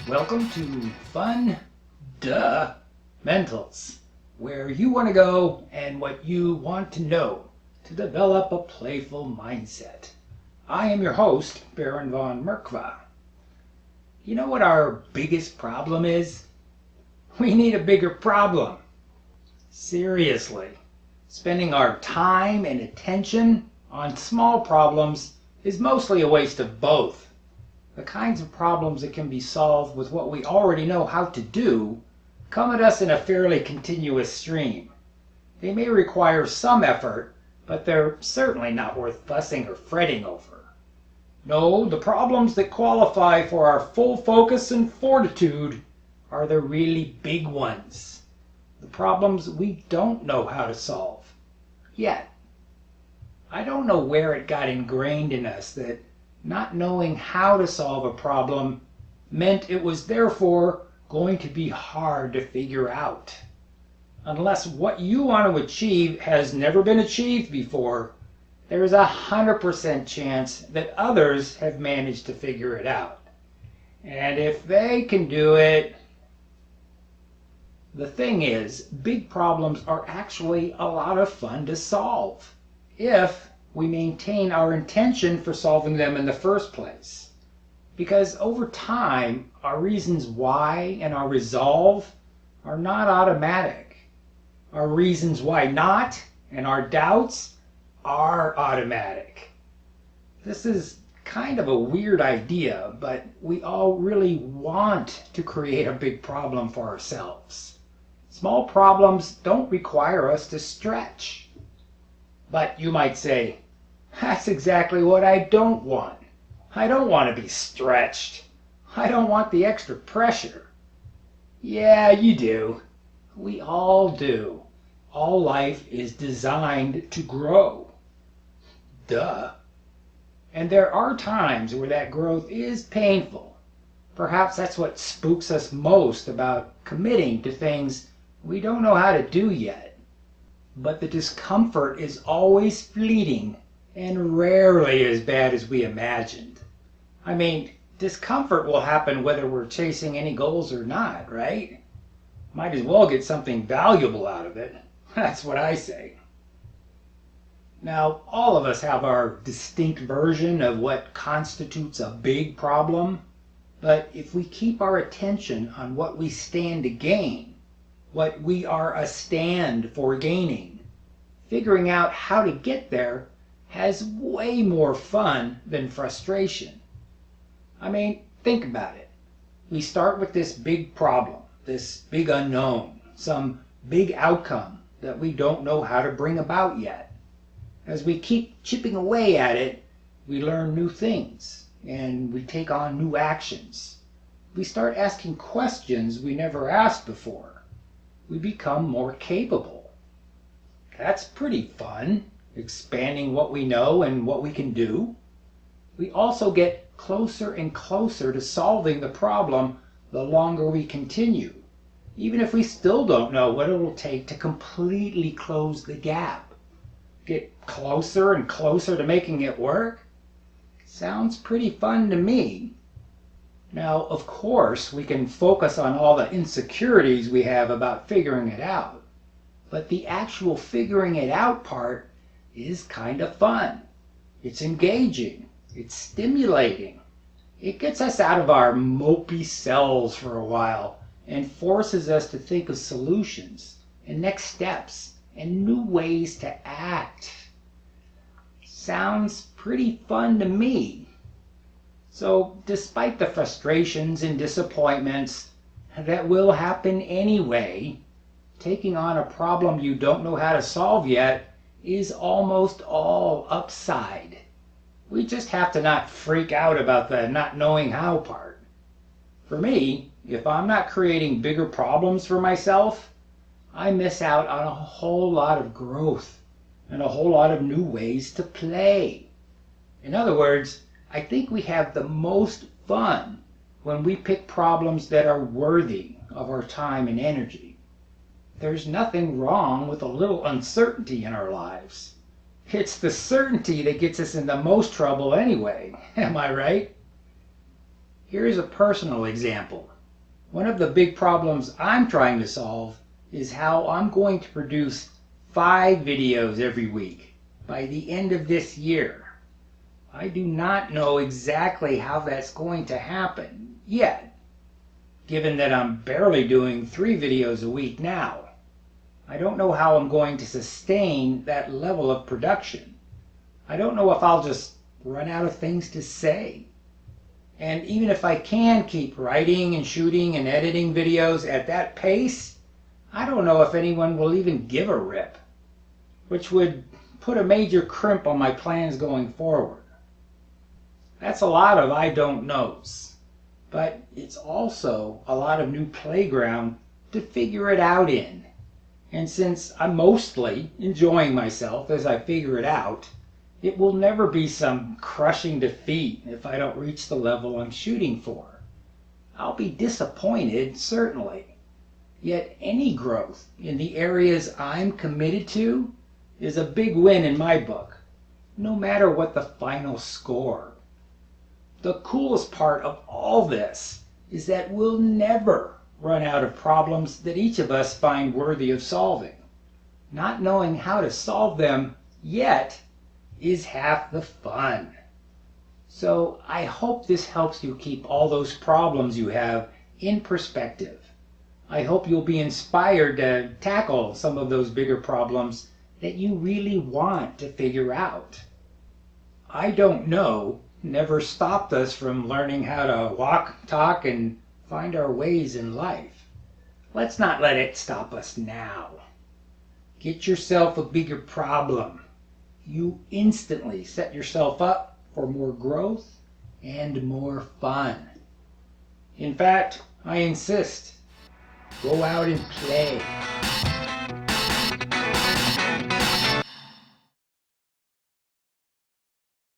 Welcome to Fun Duh Mentals, where you want to go and what you want to know to develop a playful mindset. I am your host, Baron von Merkva. You know what our biggest problem is? We need a bigger problem. Seriously, spending our time and attention on small problems is mostly a waste of both. The kinds of problems that can be solved with what we already know how to do come at us in a fairly continuous stream. They may require some effort, but they're certainly not worth fussing or fretting over. No, the problems that qualify for our full focus and fortitude are the really big ones. The problems we don't know how to solve yet. I don't know where it got ingrained in us that not knowing how to solve a problem meant it was therefore going to be hard to figure out. Unless what you want to achieve has never been achieved before, there's 100% chance that others have managed to figure it out. And if they can do it, the thing is, big problems are actually a lot of fun to solve if we maintain our intention for solving them in the first place. Because over time, our reasons why and our resolve are not automatic. Our reasons why not and our doubts are automatic. This is kind of a weird idea, but we all really want to create a big problem for ourselves. Small problems don't require us to stretch. But you might say, that's exactly what I don't want. I don't want to be stretched. I don't want the extra pressure. Yeah, you do. We all do. All life is designed to grow. Duh. And there are times where that growth is painful. Perhaps that's what spooks us most about committing to things we don't know how to do yet. But the discomfort is always fleeting and rarely as bad as we imagined. I mean, discomfort will happen whether we're chasing any goals or not, right? Might as well get something valuable out of it. That's what I say. Now, all of us have our distinct version of what constitutes a big problem, but if we keep our attention on what we stand to gain, what we are a stand for gaining, figuring out how to get there has way more fun than frustration. I mean, think about it. We start with this big problem, this big unknown, some big outcome that we don't know how to bring about yet. As we keep chipping away at it, we learn new things and we take on new actions. We start asking questions we never asked before. We become more capable. That's pretty fun. Expanding what we know and what we can do. We also get closer and closer to solving the problem the longer we continue, even if we still don't know what it will take to completely close the gap. Get closer and closer to making it work? Sounds pretty fun to me. Now, of course, we can focus on all the insecurities we have about figuring it out, but the actual figuring it out part is kind of fun. It's engaging. It's stimulating. It gets us out of our mopey cells for a while and forces us to think of solutions and next steps and new ways to act. Sounds pretty fun to me. So, despite the frustrations and disappointments that will happen anyway, taking on a problem you don't know how to solve yet is almost all upside. We just have to not freak out about the not knowing how part. For me, if I'm not creating bigger problems for myself, I miss out on a whole lot of growth and a whole lot of new ways to play. In other words, I think we have the most fun when we pick problems that are worthy of our time and energy. There's nothing wrong with a little uncertainty in our lives. It's the certainty that gets us in the most trouble anyway. Am I right? Here's a personal example. One of the big problems I'm trying to solve is how I'm going to produce 5 videos every week by the end of this year. I do not know exactly how that's going to happen yet, given that I'm barely doing 3 videos a week now. I don't know how I'm going to sustain that level of production. I don't know if I'll just run out of things to say. And even if I can keep writing and shooting and editing videos at that pace, I don't know if anyone will even give a rip, which would put a major crimp on my plans going forward. That's a lot of I don't knows, but it's also a lot of new playground to figure it out in. And since I'm mostly enjoying myself as I figure it out, it will never be some crushing defeat if I don't reach the level I'm shooting for. I'll be disappointed, certainly. Yet any growth in the areas I'm committed to is a big win in my book, no matter what the final score. The coolest part of all this is that we'll never run out of problems that each of us find worthy of solving. Not knowing how to solve them yet is half the fun. So I hope this helps you keep all those problems you have in perspective. I hope you'll be inspired to tackle some of those bigger problems that you really want to figure out. I don't know never stopped us from learning how to walk, talk, and find our ways in life. Let's not let it stop us now. Get yourself a bigger problem. You instantly set yourself up for more growth and more fun. In fact, I insist, go out and play.